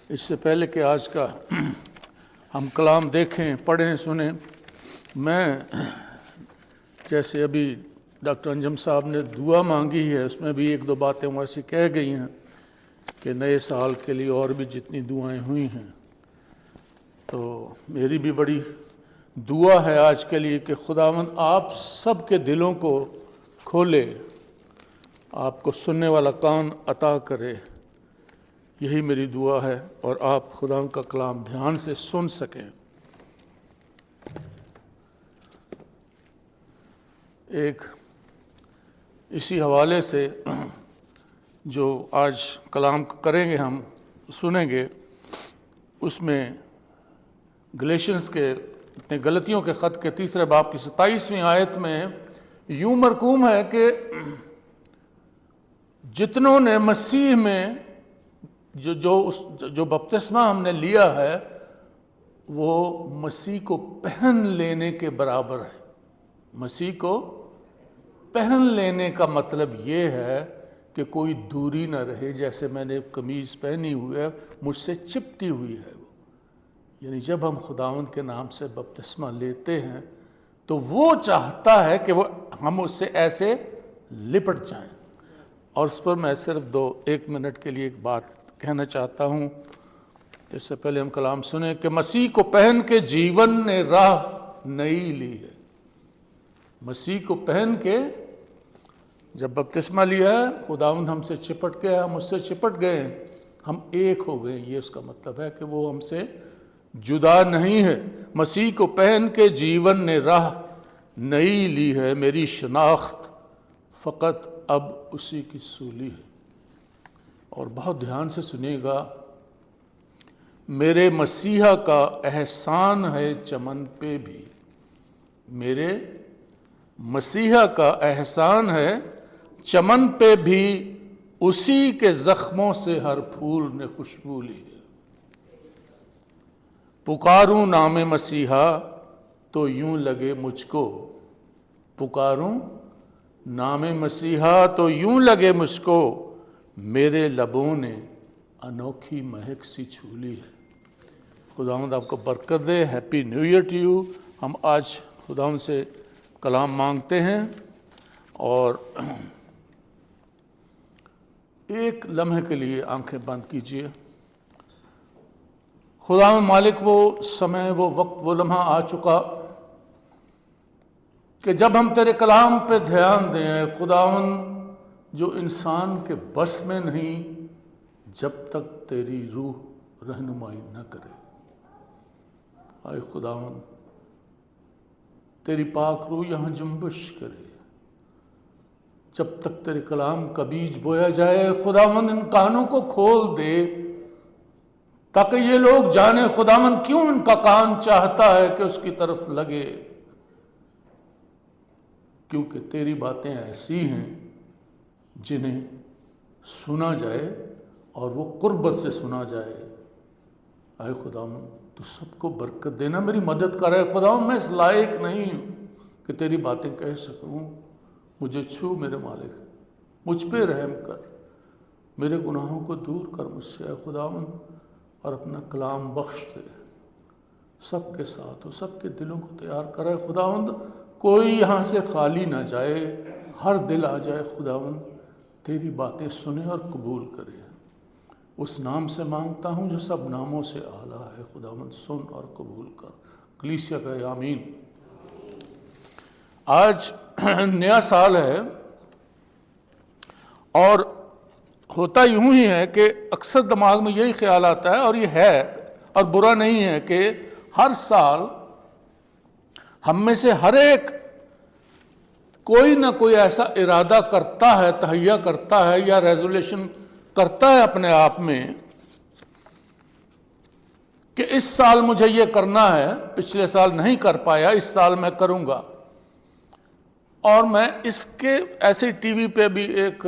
اس سے پہلے کہ آج کا ہم کلام دیکھیں، پڑھیں، سنیں، میں جیسے ابھی ڈاکٹر انجم صاحب نے دعا مانگی ہے، اس میں بھی ایک دو باتیں ویسی کہہ گئی ہیں کہ نئے سال کے لیے اور بھی جتنی دعائیں ہوئی ہیں، تو میری بھی بڑی دعا ہے آج کے لیے کہ خداوند آپ سب کے دلوں کو کھولے، آپ کو سننے والا کان عطا کرے، یہی میری دعا ہے، اور آپ خدا کا کلام دھیان سے سن سکیں۔ ایک اسی حوالے سے جو آج کلام کریں گے، ہم سنیں گے، اس میں گلیشنز کے اپنے غلطیوں کے خط کے 3 باب کی 27ویں آیت میں یوں مرقوم ہے کہ جتنوں نے مسیح میں جو بپتسمہ ہم نے لیا ہے وہ مسیح کو پہن لینے کے برابر ہے۔ مسیح کو پہن لینے کا مطلب یہ ہے کہ کوئی دوری نہ رہے، جیسے میں نے قمیض پہنی ہوئی ہے مجھ سے چپٹی ہوئی ہے وہ، یعنی جب ہم خداوند کے نام سے بپتسمہ لیتے ہیں تو وہ چاہتا ہے کہ ہم اس سے ایسے لپٹ جائیں۔ اور اس پر میں صرف 1 منٹ کے لیے ایک بات کہنا چاہتا ہوں، اس سے پہلے ہم کلام سنیں کہ مسیح کو پہن کے جیون نے راہ نئی لی ہے۔ مسیح کو پہن کے جب بپتسمہ لیا ہے، خداوند ہم سے چپٹ گیا، ہم اس سے چپٹ گئے، ہم ایک ہو گئے، یہ اس کا مطلب ہے کہ وہ ہم سے جدا نہیں ہے۔ مسیح کو پہن کے جیون نے راہ نئی لی ہے، میری شناخت فقط اب اسی کی سولی ہے۔ اور بہت دھیان سے سنیے گا، میرے مسیحا کا احسان ہے چمن پہ بھی، میرے مسیحا کا احسان ہے چمن پہ بھی، اسی کے زخموں سے ہر پھول نے خوشبو لی ہے۔ پکاروں نام مسیحا تو یوں لگے مجھ کو، پکاروں نام مسیحا تو یوں لگے مجھ کو، میرے لبوں نے انوکھی مہک سی چھو لی ہے۔ خداوند آپ کو برکت دے۔ Happy new year to you. ہم آج خداوند سے کلام مانگتے ہیں، اور ایک لمحے کے لیے آنکھیں بند کیجیے۔ خداوند مالک، وہ سمے، وہ وقت، وہ لمحہ آ چکا کہ جب ہم تیرے کلام پہ دھیان دیں، خداوند، جو انسان کے بس میں نہیں جب تک تیری روح رہنمائی نہ کرے۔ اے خداوند، تیری پاک روح یہاں جنبش کرے، جب تک تیرے کلام کا بیج بویا جائے۔ خداوند ان کانوں کو کھول دے تاکہ یہ لوگ جانیں خداوند کیوں ان کا کان چاہتا ہے کہ اس کی طرف لگے، کیونکہ تیری باتیں ایسی ہیں جنہیں سنا جائے اور وہ قربت سے سنا جائے۔ اے خداوند، تو سب کو برکت دینا، میری مدد کر۔ اے خداوند، میں اس لائق نہیں ہوں کہ تیری باتیں کہہ سکوں، مجھے چھو میرے مالک، مجھ پہ رحم کر، میرے گناہوں کو دور کر مجھ سے اے خداوند، اور اپنا کلام بخش دے سب کے ساتھ، وہ سب کے دلوں کو تیار کرے۔ خداوند، کوئی یہاں سے خالی نہ جائے، ہر دل آ جائے خداوند، تیری باتیں سنے اور قبول کرے۔ اس نام سے مانگتا ہوں جو سب ناموں سے اعلیٰ ہے۔ خداوند سن اور قبول کر۔ کلیسیا کا آمین۔ آج نیا سال ہے، اور ہوتا یوں ہی ہے کہ اکثر دماغ میں یہی خیال آتا ہے، اور یہ ہے اور برا نہیں ہے، کہ ہر سال ہم میں سے ہر ایک کوئی نہ کوئی ایسا ارادہ کرتا ہے، تہیہ کرتا ہے، یا ریزولیشن کرتا ہے اپنے آپ میں کہ اس سال مجھے یہ کرنا ہے، پچھلے سال نہیں کر پایا، اس سال میں کروں گا۔ اور میں اس کے ایسے ٹی وی پہ بھی ایک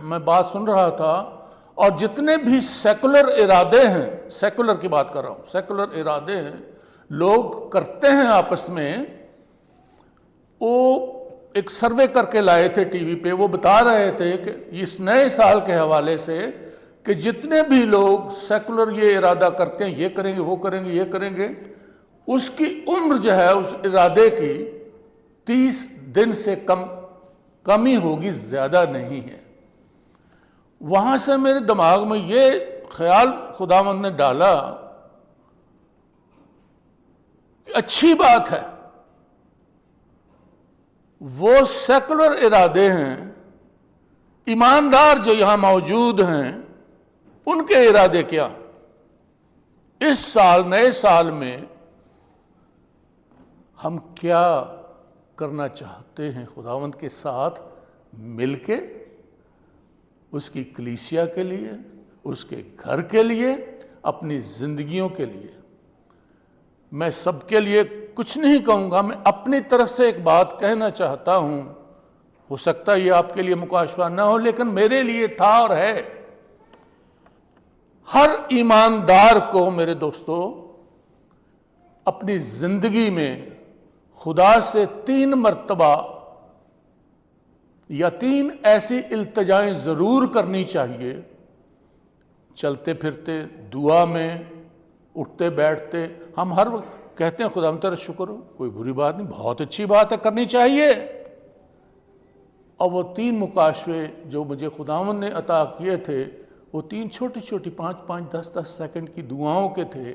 میں بات سن رہا تھا، اور جتنے بھی سیکولر ارادے ہیں، سیکولر کی بات کر رہا ہوں، سیکولر ارادے ہیں لوگ کرتے ہیں آپس میں، وہ ایک سروے کر کے لائے تھے ٹی وی پہ، وہ بتا رہے تھے کہ اس نئے سال کے حوالے سے کہ جتنے بھی لوگ سیکولر یہ ارادہ کرتے ہیں یہ کریں گے وہ کریں گے یہ کریں گے، اس کی عمر جو ہے اس ارادے کی 30 دن سے کم ہی ہوگی، زیادہ نہیں ہے۔ وہاں سے میرے دماغ میں یہ خیال خداوند نے ڈالا کہ اچھی بات ہے، وہ سیکولر ارادے ہیں، ایماندار جو یہاں موجود ہیں ان کے ارادے کیا؟ اس سال، نئے سال میں ہم کیا کرنا چاہتے ہیں خداوند کے ساتھ مل کے، اس کی کلیسیا کے لیے، اس کے گھر کے لیے، اپنی زندگیوں کے لیے۔ میں سب کے لیے کچھ نہیں کہوں گا، میں اپنی طرف سے ایک بات کہنا چاہتا ہوں، ہو سکتا ہے یہ آپ کے لیے مکاشفہ نہ ہو، لیکن میرے لیے تھا اور ہے۔ ہر ایماندار کو میرے دوستو اپنی زندگی میں خدا سے 3 مرتبہ یا 3 ایسی التجائیں ضرور کرنی چاہیے، چلتے پھرتے، دعا میں، اٹھتے بیٹھتے۔ ہم ہر وقت کہتے ہیں خدا تیرا شکر ہو، کوئی بری بات نہیں، بہت اچھی بات ہے، کرنی چاہیے۔ اور وہ 3 مکاشفے جو مجھے خداوند نے عطا کیے تھے، وہ 3 چھوٹی چھوٹی 5-5 10-10 سیکنڈ کی دعاؤں کے تھے،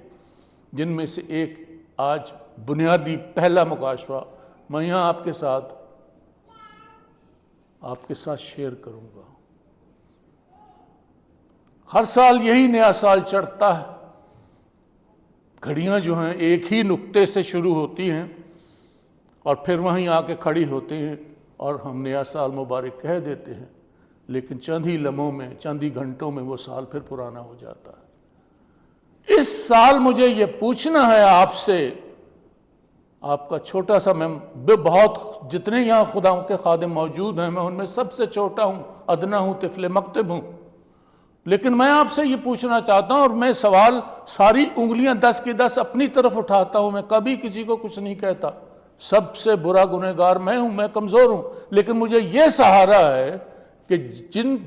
جن میں سے ایک آج بنیادی پہلا مکاشفہ میں یہاں آپ کے ساتھ شیئر کروں گا۔ ہر سال یہی نیا سال چڑھتا ہے، گھڑیاں جو ہیں ایک ہی نقطے سے شروع ہوتی ہیں اور پھر وہیں آ کے کھڑی ہوتی ہیں اور ہم نیا سال مبارک کہہ دیتے ہیں، لیکن چند ہی لمحوں میں، چند ہی گھنٹوں میں وہ سال پھر پرانا ہو جاتا ہے۔ اس سال مجھے یہ پوچھنا ہے آپ سے، آپ کا چھوٹا سا، میں بہت جتنے یہاں خدا کے خادم موجود ہیں میں ان میں سب سے چھوٹا ہوں، ادنا ہوں، طفل مکتب ہوں، لیکن میں آپ سے یہ پوچھنا چاہتا ہوں، اور میں سوال ساری انگلیاں 10 کی 10 اپنی طرف اٹھاتا ہوں، میں کبھی کسی کو کچھ نہیں کہتا، سب سے برا گنہگار میں ہوں، میں کمزور ہوں، لیکن مجھے یہ سہارا ہے کہ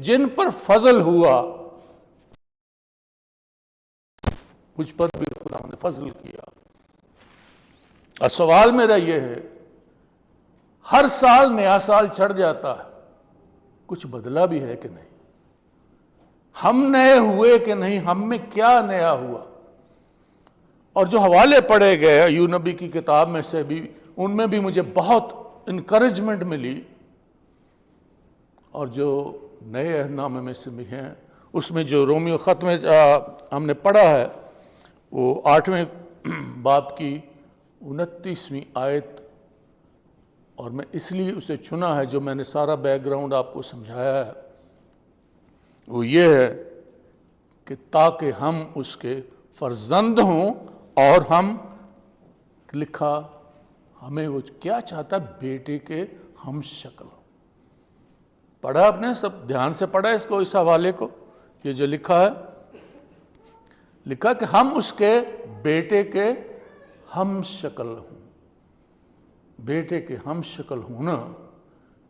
جن پر فضل ہوا مجھ پر بھی خدا نے فضل کیا۔ اور سوال میرا یہ ہے، ہر سال نیا سال چڑھ جاتا ہے، کچھ بدلا بھی ہے کہ نہیں؟ ہم نئے ہوئے کہ نہیں؟ ہم میں کیا نیا ہوا؟ اور جو حوالے پڑھے گئے ایوب نبی کی کتاب میں سے بھی، ان میں بھی مجھے بہت انکریجمنٹ ملی، اور جو نئے عہد نامے میں سے بھی ہیں، اس میں جو رومیو خط میں ہم نے پڑھا ہے، وہ 8ویں باب کی 29ویں آیت، اور میں اس لیے اسے چنا ہے، جو میں نے سارا بیک گراؤنڈ آپ کو سمجھایا ہے، وہ یہ ہے کہ تاکہ ہم اس کے فرزند ہوں، اور ہم لکھا ہمیں وہ کیا چاہتا ہے، بیٹے کے ہم شکل ہو۔ پڑھا آپ نے؟ سب دھیان سے پڑھا اس کو، اس حوالے کو، یہ جو لکھا ہے، لکھا کہ ہم اس کے بیٹے کے ہم شکل ہوں۔ بیٹے کے ہم شکل ہونا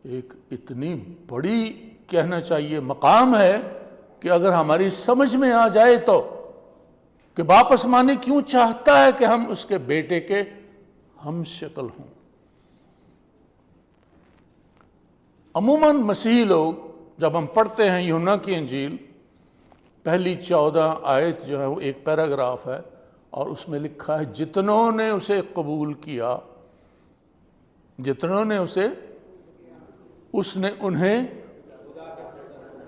ایک اتنی بڑی کہنا چاہیے مقام ہے کہ اگر ہماری سمجھ میں آ جائے تو، کہ باپ آسمانی کیوں چاہتا ہے کہ ہم اس کے بیٹے کے ہم شکل ہوں۔ عموماً مسیحی لوگ جب ہم پڑھتے ہیں یوحنا کی انجیل، پہلی 14 آیت جو ہے وہ ایک پیراگراف ہے، اور اس میں لکھا ہے جتنوں نے اسے قبول کیا، جتنوں نے اسے، اس نے انہیں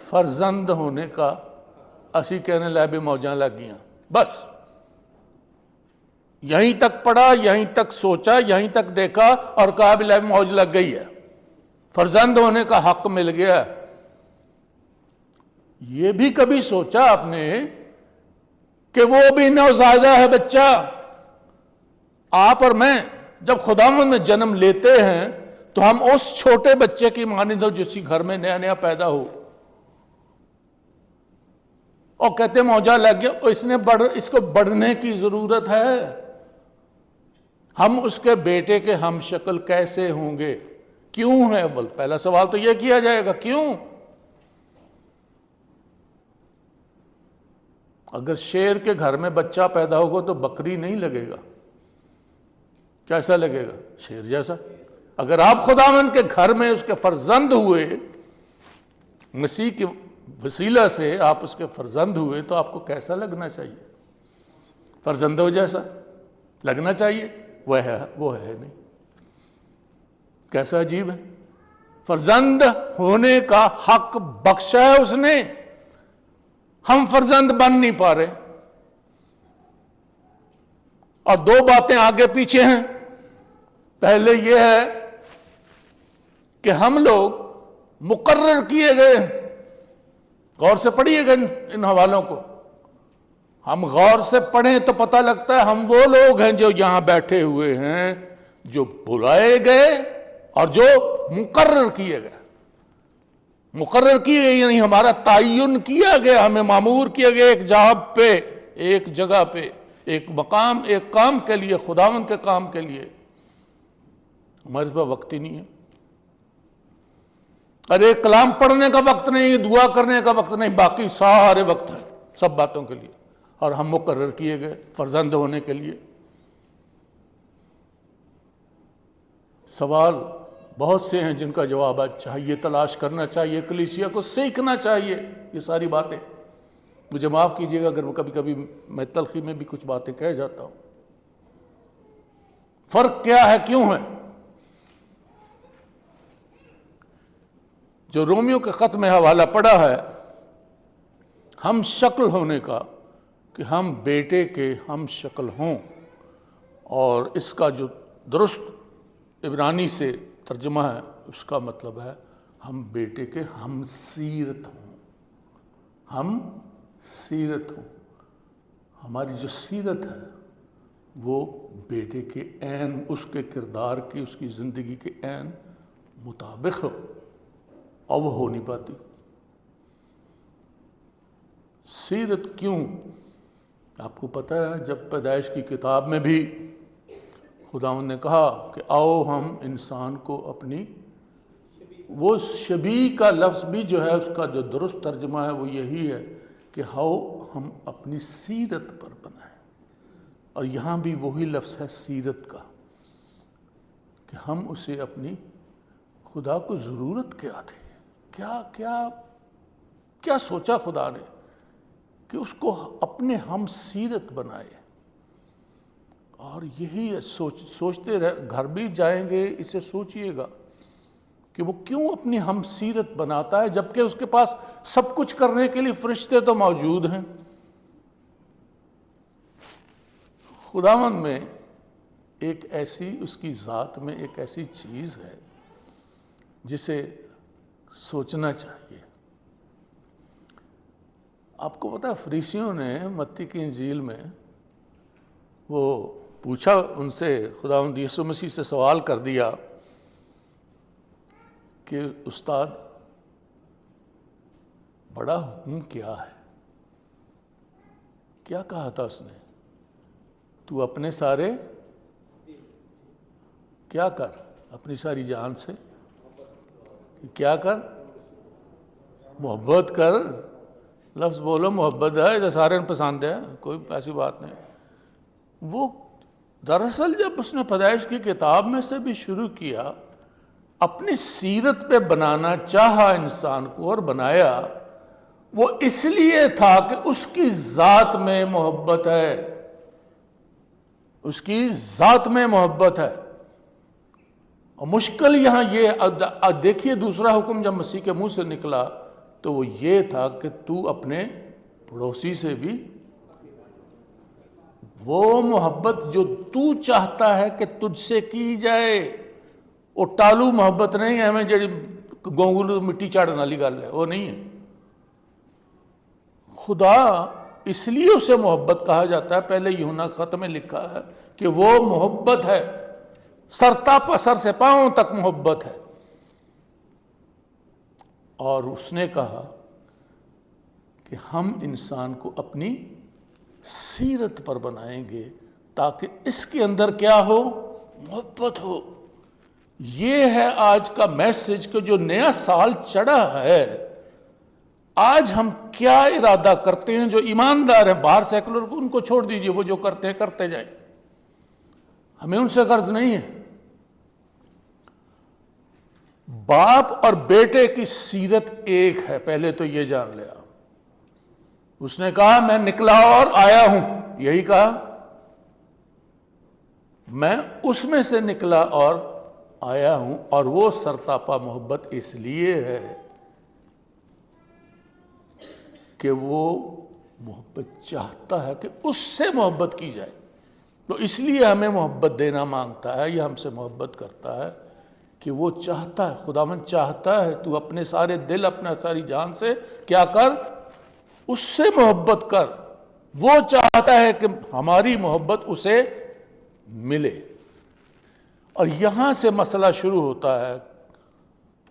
فرزند ہونے کا، اسی کہنے لے بھی موجاں لگ گیاں۔ بس یہیں تک پڑھا، یہیں تک سوچا، یہیں تک دیکھا، اور کہا بھی لے موج لگ گئی ہے، فرزند ہونے کا حق مل گیا۔ یہ بھی کبھی سوچا آپ نے کہ وہ بھی نوزائیدہ ہے بچہ؟ آپ اور میں جب خداوند میں جنم لیتے ہیں تو ہم اس چھوٹے بچے کی مانند ہو جس گھر میں نیا نیا پیدا ہو، اور کہتے ہیں موجہ لگ گیا، اس کو بڑھنے کی ضرورت ہے۔ ہم اس کے بیٹے کے ہم شکل کیسے ہوں گے؟ کیوں ہے؟ اول پہلا سوال تو یہ کیا جائے گا، کیوں؟ اگر شیر کے گھر میں بچہ پیدا ہوگا تو بکری نہیں لگے گا، کیسا لگے گا؟ شیر جیسا۔ اگر آپ خداوند کے گھر میں اس کے فرزند ہوئے، مسیح کے وسیلہ سے آپ اس کے فرزند ہوئے، تو آپ کو کیسا لگنا چاہیے؟ فرزندوں جیسا لگنا چاہیے، وہ ہے نہیں۔ کیسا عجیب ہے! فرزند ہونے کا حق بخشا ہے اس نے، ہم فرزند بن نہیں پا رہے۔ اور دو باتیں آگے پیچھے ہیں۔ پہلے یہ ہے کہ ہم لوگ مقرر کیے گئے، غور سے پڑھیے گا ان حوالوں کو، ہم غور سے پڑھیں تو پتہ لگتا ہے ہم وہ لوگ ہیں جو یہاں بیٹھے ہوئے ہیں، جو بلائے گئے اور جو مقرر کیے گئے۔ مقرر کیے گئے یعنی ہمارا تعین کیا گیا، ہمیں مامور کیا گیا ایک جاب پہ، ایک جگہ پہ، ایک مقام، ایک کام کے لیے، خداوند کے کام کے لیے۔ ہمارے پاس وقت ہی نہیں ہے، ارے کلام پڑھنے کا وقت نہیں، دعا کرنے کا وقت نہیں، باقی سارے وقت ہیں سب باتوں کے لیے، اور ہم مقرر کیے گئے فرزند ہونے کے لیے۔ سوال بہت سے ہیں جن کا جواب آج چاہیے، تلاش کرنا چاہیے، کلیسیا کو سیکھنا چاہیے یہ ساری باتیں۔ مجھے معاف کیجیے گا اگر کبھی کبھی میں تلخی میں بھی کچھ باتیں کہہ جاتا ہوں۔ فرق کیا ہے، کیوں ہے؟ جو رومیو کے خط میں حوالہ پڑا ہے، ہم شکل ہونے کا، کہ ہم بیٹے کے ہم شکل ہوں، اور اس کا جو درست عبرانی سے ترجمہ ہے اس کا مطلب ہے ہم بیٹے کے ہم سیرت ہوں، ہم سیرت ہوں۔ ہماری جو سیرت ہے وہ بیٹے کے عین، اس کے کردار کی، اس کی زندگی کے عین مطابق ہو، اور وہ ہو نہیں پاتی۔ سیرت کیوں؟ آپ کو پتہ ہے جب پیدائش کی کتاب میں بھی خداوند نے کہا کہ آؤ ہم انسان کو اپنی، وہ شبیہ کا لفظ بھی جو ہے اس کا جو درست ترجمہ ہے وہ یہی ہے کہ ہم اپنی سیرت پر بنائیں، اور یہاں بھی وہی لفظ ہے سیرت کا، کہ ہم اسے اپنی، خدا کو ضرورت کیا تھی، کیا سوچا خدا نے کہ اس کو اپنے ہم سیرت بنائے۔ اور یہی سوچتے رہے، گھر بھی جائیں گے اسے سوچئے گا کہ وہ کیوں اپنی ہم سیرت بناتا ہے، جبکہ اس کے پاس سب کچھ کرنے کے لیے فرشتے تو موجود ہیں۔ خداوند میں ایک ایسی، اس کی ذات میں ایک ایسی چیز ہے جسے سوچنا چاہیے۔ آپ کو پتہ ہے فریسیوں نے متی کی انجیل میں وہ پوچھا ان سے، خداوند یسوع مسیح سے سوال کر دیا کہ استاد بڑا حکم کیا ہے؟ کیا کہا تھا اس نے؟ تو اپنے سارے کیا کر، اپنی ساری جان سے کیا کر، محبت کر۔ لفظ بولو محبت ہے، جو سارے پسند ہے، کوئی ایسی بات نہیں۔ وہ دراصل جب اس نے پیدائش کی کتاب میں سے بھی شروع کیا، اپنی سیرت پہ بنانا چاہا انسان کو اور بنایا، وہ اس لیے تھا کہ اس کی ذات میں محبت ہے، اس کی ذات میں محبت ہے۔ اور مشکل یہاں یہ دیکھیے، دوسرا حکم جب مسیح کے منہ سے نکلا تو وہ یہ تھا کہ تو اپنے پڑوسی سے بھی وہ محبت جو تو چاہتا ہے کہ تجھ سے کی جائے، وہ ٹالو محبت نہیں ہے، ہمیں جڑی گونگلو مٹی چاڑن والی گل ہے، وہ نہیں ہے۔ خدا اس لیے اسے محبت کہا جاتا ہے، پہلے یوحنا خط میں لکھا ہے کہ وہ محبت ہے، سر سے پاؤں تک محبت ہے۔ اور اس نے کہا کہ ہم انسان کو اپنی سیرت پر بنائیں گے تاکہ اس کے اندر کیا ہو، محبت ہو۔ یہ ہے آج کا میسج کہ جو نیا سال چڑھا ہے آج ہم کیا ارادہ کرتے ہیں؟ جو ایماندار ہیں، باہر سیکولر کو ان کو چھوڑ دیجئے، وہ جو کرتے ہیں کرتے جائیں، ہمیں ان سے غرض نہیں ہے۔ باپ اور بیٹے کی سیرت ایک ہے، پہلے تو یہ جان لیا۔ اس نے کہا میں نکلا اور آیا ہوں، یہی کہا، میں اس میں سے نکلا اور آیا ہوں، اور وہ سرتاپا محبت اس لیے ہے کہ وہ محبت چاہتا ہے کہ اس سے محبت کی جائے، تو اس لیے ہمیں محبت دینا مانگتا ہے، یا ہم سے محبت کرتا ہے کہ وہ چاہتا ہے، خداوند چاہتا ہے تو اپنے سارے دل، اپنا ساری جان سے کیا کر، اس سے محبت کر۔ وہ چاہتا ہے کہ ہماری محبت اسے ملے، اور یہاں سے مسئلہ شروع ہوتا ہے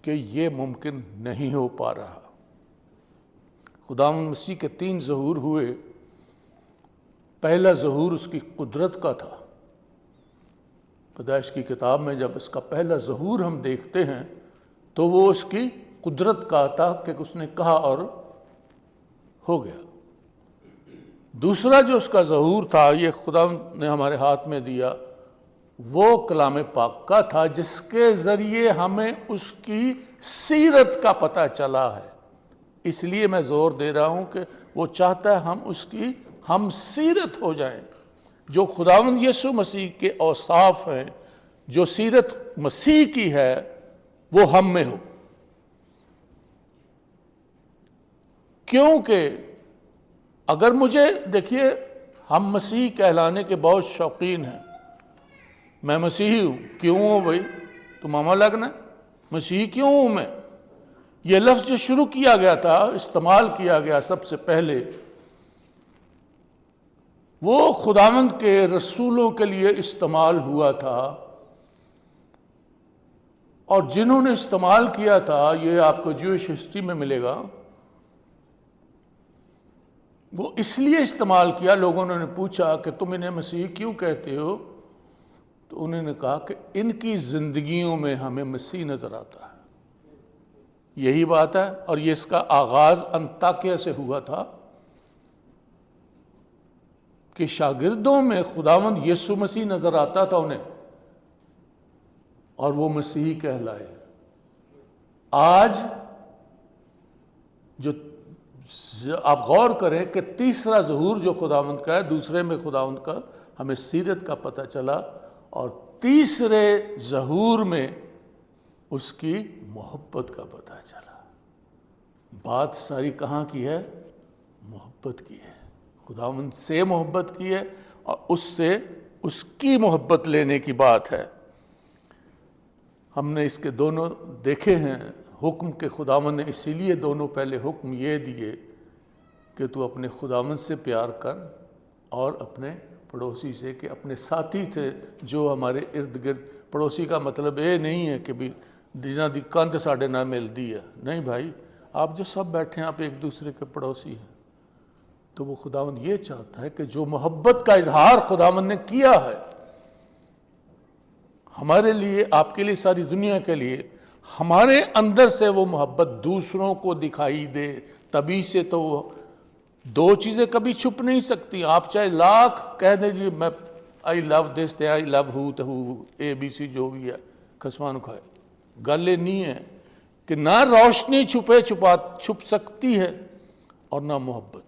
کہ یہ ممکن نہیں ہو پا رہا۔ خداوند مسیح کے 3 ظہور ہوئے۔ پہلا ظہور اس کی قدرت کا تھا۔ پیدائش کی کتاب میں جب اس کا پہلا ظہور ہم دیکھتے ہیں تو وہ اس کی قدرت کا تھا کہ اس نے کہا اور ہو گیا۔ دوسرا جو اس کا ظہور تھا، یہ خداوند نے ہمارے ہاتھ میں دیا، وہ کلام پاک کا تھا، جس کے ذریعے ہمیں اس کی سیرت کا پتہ چلا ہے۔ اس لیے میں زور دے رہا ہوں کہ وہ چاہتا ہے ہم اس کی ہم سیرت ہو جائیں۔ جو خداوند یسوع مسیح کے اوصاف ہیں، جو سیرت مسیح کی ہے، وہ ہم میں ہو۔ کیونکہ اگر مجھے دیکھیے، ہم مسیح کہلانے کے بہت شوقین ہیں۔ میں مسیحی ہوں، کیوں ہوں بھائی؟ تو ماما لگنا، مسیحی کیوں ہوں میں؟ یہ لفظ جو شروع کیا گیا تھا، استعمال کیا گیا سب سے پہلے، وہ خداوند کے رسولوں کے لیے استعمال ہوا تھا، اور جنہوں نے استعمال کیا تھا، یہ آپ کو جوئش ہسٹری میں ملے گا، وہ اس لیے استعمال کیا، لوگوں نے پوچھا کہ تم انہیں مسیح کیوں کہتے ہو؟ تو انہوں نے کہا کہ ان کی زندگیوں میں ہمیں مسیح نظر آتا ہے۔ یہی بات ہے، اور یہ اس کا آغاز انطاکیہ سے ہوا تھا کہ شاگردوں میں خداوند یسوع مسیح نظر آتا تھا انہیں، اور وہ مسیحی کہلائے۔ آج جو آپ غور کریں کہ تیسرا ظہور جو خداوند کا ہے، دوسرے میں خداوند کا ہمیں سیرت کا پتہ چلا، اور تیسرے ظہور میں اس کی محبت کا پتہ چلا۔ بات ساری کہاں کی ہے؟ محبت کی ہے۔ خداوند سے محبت کی ہے، اور اس سے اس کی محبت لینے کی بات ہے۔ ہم نے اس کے دونوں دیکھے ہیں حکم کے، خداوند نے اسی لیے دونوں پہلے حکم یہ دیے کہ تو اپنے خداوند سے پیار کر، اور اپنے پڑوسی سے، کہ اپنے ساتھی تھے جو ہمارے ارد گرد۔ پڑوسی کا مطلب یہ نہیں ہے کہ بھی جنہاں دی کندھ ساڑھے نہ ملتی ہے، نہیں بھائی، آپ جو سب بیٹھے ہیں آپ ایک دوسرے کے پڑوسی ہیں۔ تو وہ خداوند یہ چاہتا ہے کہ جو محبت کا اظہار خداوند نے کیا ہے ہمارے لیے، آپ کے لیے، ساری دنیا کے لیے، ہمارے اندر سے وہ محبت دوسروں کو دکھائی دے۔ تبھی سے تو وہ دو چیزیں کبھی چھپ نہیں سکتی۔ آپ چاہے لاکھ کہہ دیں جی میں آئی لو دس تے آئی لو ہو تو اے بی سی جو بھی ہے کھسوان کھائے، گل یہ نہیں ہے کہ نہ روشنی چھپ سکتی ہے اور نہ محبت۔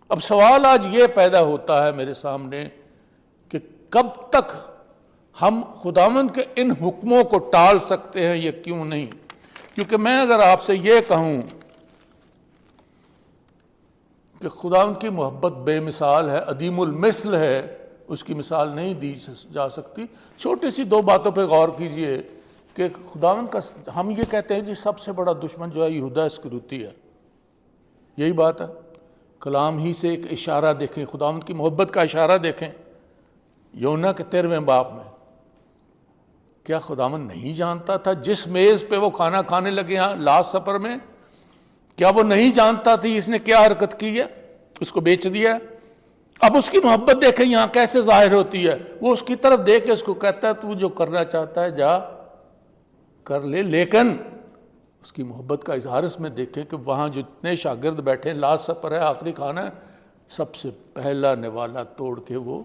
اب سوال آج یہ پیدا ہوتا ہے میرے سامنے کہ کب تک ہم خداوند کے ان حکموں کو ٹال سکتے ہیں، یہ کیوں نہیں؟ کیونکہ میں اگر آپ سے یہ کہوں کہ خداوند کی محبت بے مثال ہے، عدیم المثل ہے، اس کی مثال نہیں دی جا سکتی۔ چھوٹی سی 2 باتوں پہ غور کیجئے کہ خداوند کا، ہم یہ کہتے ہیں جی سب سے بڑا دشمن جو ہے یہودا اسکریوتی ہے، یہی بات ہے۔ کلام ہی سے ایک اشارہ دیکھیں، خداوند کی محبت کا اشارہ دیکھیں یونا کے 13ویں باب میں۔ کیا خداوند نہیں جانتا تھا جس میز پہ وہ کھانا کھانے لگے ہیں لاسٹ سپر میں، کیا وہ نہیں جانتا تھی اس نے کیا حرکت کی ہے؟ اس کو بیچ دیا۔ اب اس کی محبت دیکھیں یہاں کیسے ظاہر ہوتی ہے۔ وہ اس کی طرف دیکھ کے اس کو کہتا ہے تو جو کرنا چاہتا ہے جا کر لے، لیکن اس کی محبت کا اظہار اس میں دیکھیں کہ وہاں جتنے شاگرد بیٹھے ہیں، لاسٹ سپر ہے، آخری کھانا ہے، سب سے پہلا نوالا توڑ کے وہ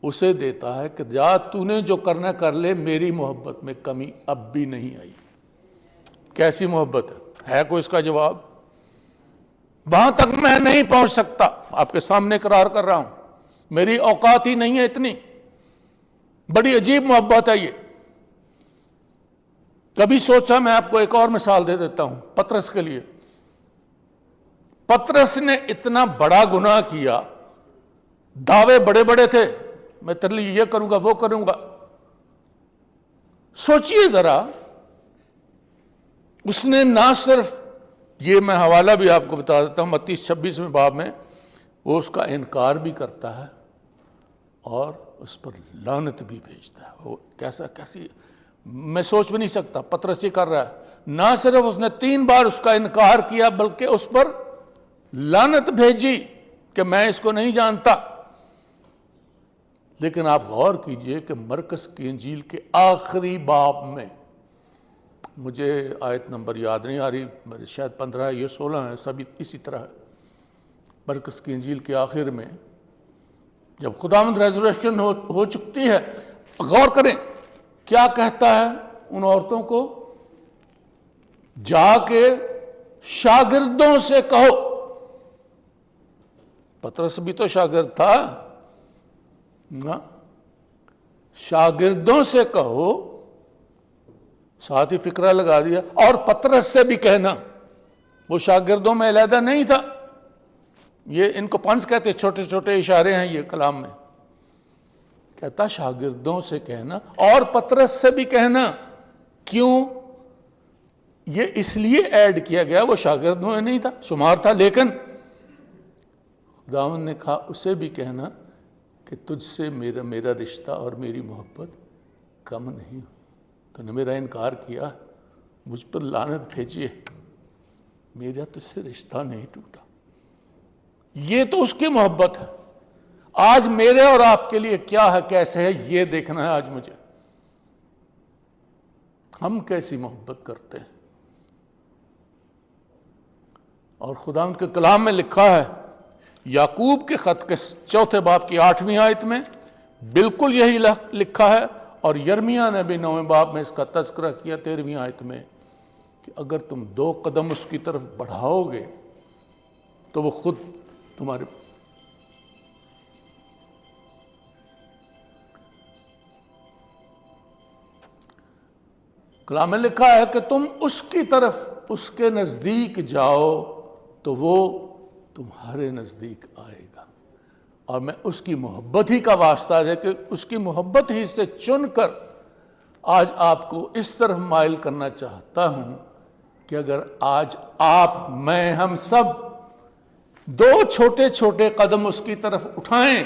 اسے دیتا ہے کہ جا تو نے جو کرنا کر لے، میری محبت میں کمی اب بھی نہیں آئی۔ کیسی محبت ہے کوئی اس کا جواب؟ وہاں تک میں نہیں پہنچ سکتا، آپ کے سامنے اقرار کر رہا ہوں، میری اوقات ہی نہیں ہے اتنی۔ بڑی عجیب محبت ہے یہ۔ کبھی سوچا، میں آپ کو ایک اور مثال دے دیتا ہوں پطرس کے لیے۔ پطرس نے اتنا بڑا گناہ کیا، دعوے بڑے بڑے تھے، میں تیرے لیے یہ کروں گا وہ کروں گا۔ سوچئے ذرا، اس نے نہ صرف یہ، میں حوالہ بھی آپ کو بتا دیتا ہوں، متی 26 باب میں وہ اس کا انکار بھی کرتا ہے اور اس پر لعنت بھی بھیجتا ہے۔ وہ کیسی میں سوچ بھی نہیں سکتا پطرس یہ کر رہا ہے۔ نہ صرف اس نے 3 بار اس کا انکار کیا بلکہ اس پر لعنت بھیجی کہ میں اس کو نہیں جانتا۔ لیکن آپ غور کیجئے کہ مرکز کی انجیل کے آخری باب میں، مجھے آیت نمبر یاد نہیں آ رہی، شاید 15 ہے یا 16 ہے، سب اسی طرح ہے۔ مرکز کی انجیل کے آخر میں جب خداوند ریزریکشن ہو چکتی ہے، غور کریں کیا کہتا ہے ان عورتوں کو؟ جا کے شاگردوں سے کہو۔ پطرس بھی تو شاگرد تھا نا، شاگردوں سے کہو، ساتھ ہی فکرہ لگا دیا، اور پطرس سے بھی کہنا۔ وہ شاگردوں میں علیحدہ نہیں تھا، یہ ان کو پنس کہتے، چھوٹے چھوٹے اشارے ہیں یہ کلام میں۔ کہتا شاگردوں سے کہنا اور پطرس سے بھی کہنا۔ کیوں؟ یہ اس لیے ایڈ کیا گیا، وہ شاگردوں میں نہیں تھا، شمار تھا، لیکن خداوند نے کہا اسے بھی کہنا کہ تجھ سے میرا رشتہ اور میری محبت کم نہیں ہوئی، تو نے میرا انکار کیا، مجھ پر لعنت بھیجیے، میرا تجھ سے رشتہ نہیں ٹوٹا۔ یہ تو اس کی محبت ہے۔ آج میرے اور آپ کے لیے کیا ہے، کیسے ہے، یہ دیکھنا ہے آج مجھے۔ ہم کیسی محبت کرتے ہیں؟ اور خدا ان کے کلام میں لکھا ہے، یعقوب کے خط کے 4 باب کی 8ویں آیت میں بالکل یہی لکھا ہے، اور یرمیہ نے بھی 9 باب میں اس کا تذکرہ کیا 13ویں آیت میں، کہ اگر تم 2 قدم اس کی طرف بڑھاؤ گے تو وہ خود تمہارے کلام میں لکھا ہے کہ تم اس کی طرف، اس کے نزدیک جاؤ تو وہ تمہارے نزدیک آئے گا۔ اور میں اس کی محبت ہی کا واسطہ ہے کہ اس کی محبت ہی سے چن کر آج آپ کو اس طرف مائل کرنا چاہتا ہوں کہ اگر آج آپ، میں، ہم سب 2 چھوٹے چھوٹے قدم اس کی طرف اٹھائیں،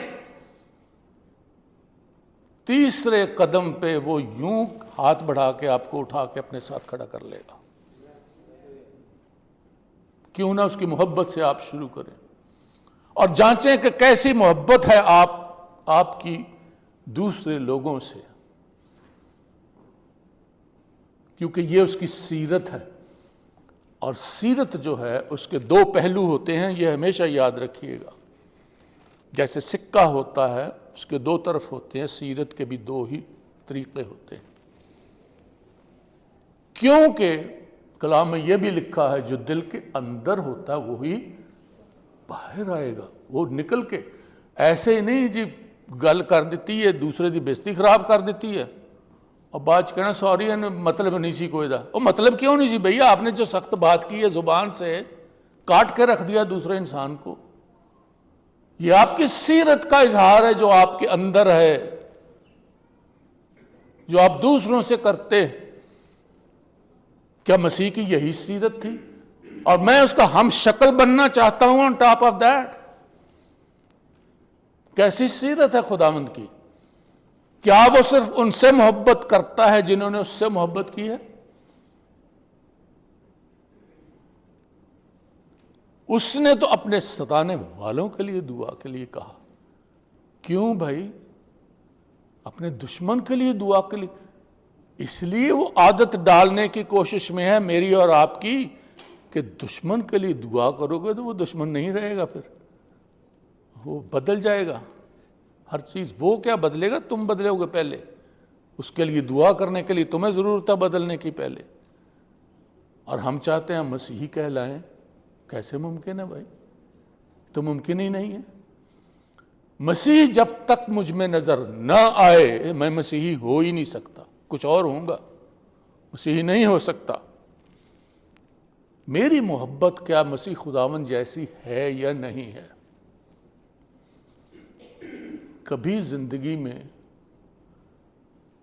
تیسرے قدم پہ وہ یوں ہاتھ بڑھا کے آپ کو اٹھا کے اپنے ساتھ کھڑا کر لے گا۔ کیوں نہ اس کی محبت سے آپ شروع کریں اور جانچیں کہ کیسی محبت ہے آپ کی دوسرے لوگوں سے، کیونکہ یہ اس کی سیرت ہے۔ اور سیرت جو ہے اس کے 2 پہلو ہوتے ہیں، یہ ہمیشہ یاد رکھیے گا۔ جیسے سکہ ہوتا ہے، اس کے 2 طرف ہوتے ہیں، سیرت کے بھی 2 ہی طریقے ہوتے ہیں۔ کیونکہ کلام میں یہ بھی لکھا ہے، جو دل کے اندر ہوتا ہے وہی باہر آئے گا۔ وہ نکل کے ایسے ہی نہیں جی گل کر دیتی ہے، دوسرے دی بےزتی خراب کر دیتی ہے، اور بات کہنا سوری ہے مطلب نہیں سی کوئی دا۔ وہ مطلب کیوں نہیں سی بھئی؟ آپ نے جو سخت بات کی ہے زبان سے کاٹ کے رکھ دیا دوسرے انسان کو، یہ آپ کی سیرت کا اظہار ہے، جو آپ کے اندر ہے، جو آپ دوسروں سے کرتے ہیں۔ کیا مسیح کی یہی سیرت تھی؟ اور میں اس کا ہم شکل بننا چاہتا ہوں on top of that۔ کیسی سیرت ہے خداوند کی؟ کیا وہ صرف ان سے محبت کرتا ہے جنہوں نے اس سے محبت کی ہے؟ اس نے تو اپنے ستانے والوں کے لیے دعا کے لیے کہا۔ کیوں بھائی؟ اپنے دشمن کے لیے دعا کے لیے؟ اس لیے وہ عادت ڈالنے کی کوشش میں ہے میری اور آپ کی کہ دشمن کے لیے دعا کرو گے تو وہ دشمن نہیں رہے گا، پھر وہ بدل جائے گا ہر چیز۔ وہ کیا بدلے گا؟ تم بدلو گے پہلے۔ اس کے لیے دعا کرنے کے لیے تمہیں ضرورت ہے بدلنے کی پہلے، اور ہم چاہتے ہیں مسیحی کہلائیں۔ کیسے ممکن ہے بھائی؟ تو ممکن ہی نہیں ہے۔ مسیح جب تک مجھ میں نظر نہ آئے میں مسیحی ہو ہی نہیں سکتا، کچھ اور ہوں گا، مسیحی نہیں ہو سکتا۔ میری محبت کیا مسیح خداوند جیسی ہے یا نہیں ہے؟ کبھی زندگی میں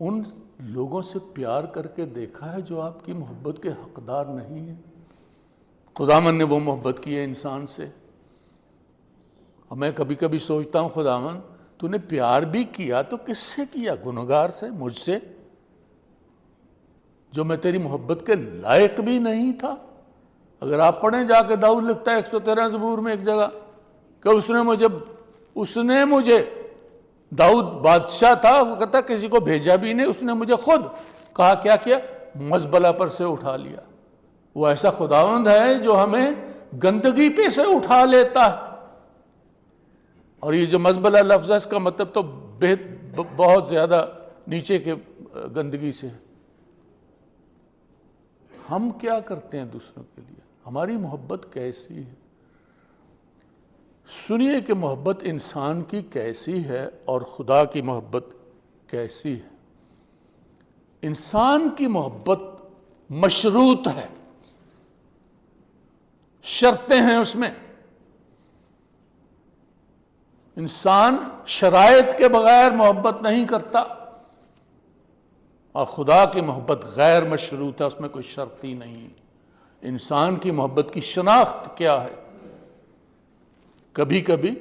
ان لوگوں سے پیار کر کے دیکھا ہے جو آپ کی محبت کے حقدار نہیں ہیں؟ خداوند نے وہ محبت کی ہے انسان سے۔ اور میں کبھی کبھی سوچتا ہوں خداوند تو نے پیار بھی کیا تو کس سے کیا؟ گنہگار سے، مجھ سے، جو میں تیری محبت کے لائق بھی نہیں تھا۔ اگر آپ پڑھیں جا کے داؤد لکھتا ہے 113 زبور میں ایک جگہ کہ اس نے مجھے داؤد بادشاہ تھا، وہ کہتا کسی کو بھیجا بھی نہیں، اس نے مجھے خود کہا کیا مزبلہ پر سے اٹھا لیا۔ وہ ایسا خداوند ہے جو ہمیں گندگی پہ سے اٹھا لیتا ہے۔ اور یہ جو مزبلہ لفظ ہے اس کا مطلب تو بہت زیادہ نیچے کے گندگی سے۔ ہم کیا کرتے ہیں دوسروں کے لیے؟ ہماری محبت کیسی ہے؟ سنیے کہ محبت انسان کی کیسی ہے اور خدا کی محبت کیسی ہے۔ انسان کی محبت مشروط ہے، شرطیں ہیں اس میں۔ انسان شرائط کے بغیر محبت نہیں کرتا، اور خدا کی محبت غیر مشروط ہے، اس میں کوئی شرط ہی نہیں۔ انسان کی محبت کی شناخت کیا ہے؟ کبھی کبھی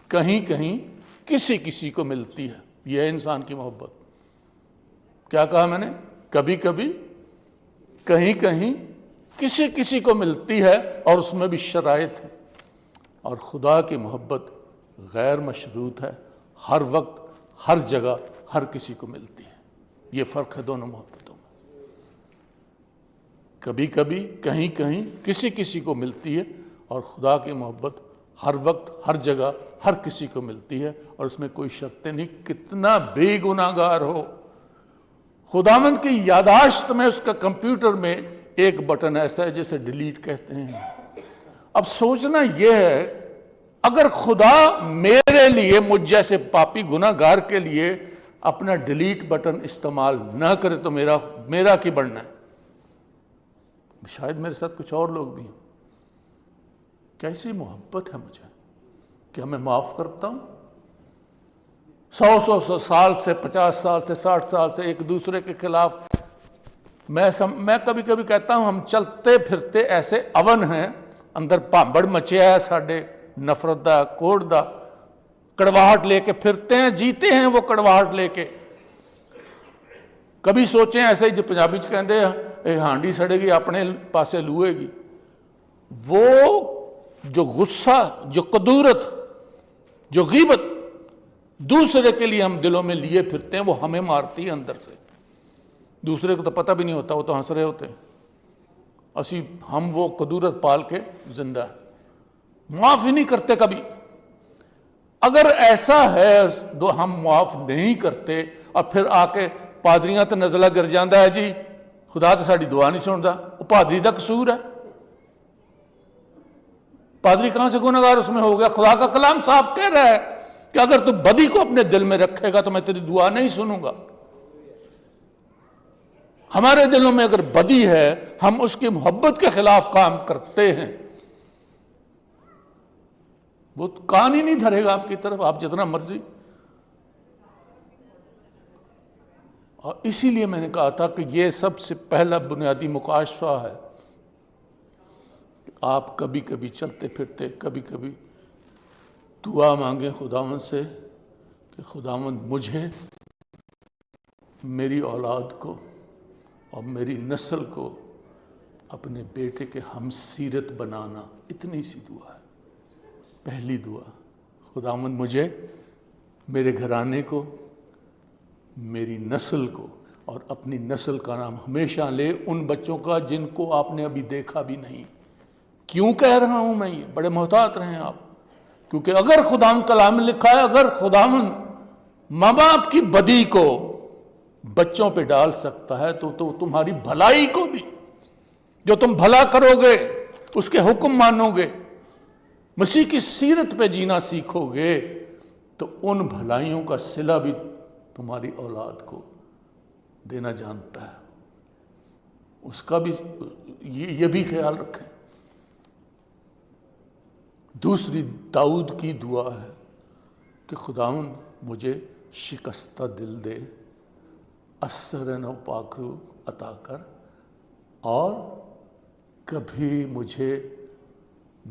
کہیں کہیں کسی کو ملتی ہے، یہ ہے انسان کی محبت۔ کیا کہا میں نے؟ کبھی کبھی کہیں کہیں کسی کو ملتی ہے اور اس میں بھی شرائط ہے۔ اور خدا کی محبت غیر مشروط ہے، ہر وقت ہر جگہ ہر کسی کو ملتی ہے۔ یہ فرق ہے دونوں محبتوں میں۔ کبھی کبھی کہیں کہیں کسی کو ملتی ہے، اور خدا کی محبت ہر وقت ہر جگہ ہر کسی کو ملتی ہے، اور اس میں کوئی شرط نہیں، کتنا بے گناہ گار ہو۔ خداوند کی یادداشت میں، اس کا کمپیوٹر میں ایک بٹن ایسا ہے جسے ڈیلیٹ کہتے ہیں۔ اب سوچنا یہ ہے، اگر خدا میرے لیے، مجھ جیسے پاپی گناہ گار کے لیے اپنا ڈیلیٹ بٹن استعمال نہ کرے تو میرا کی بڑھنا ہے؟ شاید میرے ساتھ کچھ اور لوگ بھی ہیں۔ کیسی محبت ہے مجھے کہ میں معاف کرتا ہوں 100 سال سے، 50 سال سے، 60 سال سے ایک دوسرے کے خلاف۔ میں کبھی کبھی کہتا ہوں ہم چلتے پھرتے ایسے اون ہیں، اندر پامبڑ مچیا ہے ساڈے، نفرت دا، کوڑ دا، کڑواہٹ لے کے پھرتے ہیں، جیتے ہیں وہ کڑواہٹ لے کے۔ کبھی سوچیں ایسے ہی جو پنجابی چ کہندے اے ہانڈی سڑے گی اپنے پاسے لوئے گی۔ وہ جو غصہ، جو قدورت، جو غیبت دوسرے کے لیے ہم دلوں میں لیے پھرتے ہیں، وہ ہمیں مارتی ہے اندر سے۔ دوسرے کو تو پتہ بھی نہیں ہوتا، وہ تو ہنس رہے ہوتے ہیں۔ ہم وہ قدورت پال کے زندہ معاف ہی نہیں کرتے کبھی۔ اگر ایسا ہے ہم معاف نہیں کرتے، اور پھر آ کے پادریاں تے نزلہ گر جاندہ ہے جی خدا تو ساڑی دعا نہیں سندا، وہ پادری دا قصور ہے۔ پادری کہاں سے گنہگار اس میں ہو گیا؟ خدا کا کلام صاف کہہ رہا ہے کہ اگر تو بدی کو اپنے دل میں رکھے گا تو میں تیری دعا نہیں سنوں گا۔ ہمارے دلوں میں اگر بدی ہے، ہم اس کی محبت کے خلاف کام کرتے ہیں، وہ کان ہی نہیں دھرے گا آپ کی طرف، آپ جتنا مرضی۔ اور اسی لیے میں نے کہا تھا کہ یہ سب سے پہلا بنیادی مکاشفہ ہے۔ آپ کبھی کبھی چلتے پھرتے کبھی کبھی دعا مانگیں خداوند سے کہ خداوند مجھے، میری اولاد کو اور میری نسل کو اپنے بیٹے کے ہم سیرت بنانا۔ اتنی سی دعا ہے، پہلی دعا۔ خداوند مجھے، میرے گھرانے کو، میری نسل کو اور اپنی نسل کا نام ہمیشہ لے ان بچوں کا جن کو آپ نے ابھی دیکھا بھی نہیں۔ کیوں کہہ رہا ہوں میں یہ؟ بڑے محتاط رہیں آپ، کیونکہ اگر خداوند کلام میں لکھا ہے اگر خداوند ماں باپ کی بدی کو بچوں پہ ڈال سکتا ہے تو تمہاری بھلائی کو بھی، جو تم بھلا کرو گے، اس کے حکم مانو گے، مسیح کی سیرت پہ جینا سیکھو گے، تو ان بھلائیوں کا صلہ بھی تمہاری اولاد کو دینا جانتا ہے۔ اس کا بھی یہ بھی خیال رکھیں۔ دوسری داؤد کی دعا ہے کہ خداوند مجھے شکستہ دل دے، اثر نو پاک روح عطا کر، اور کبھی مجھے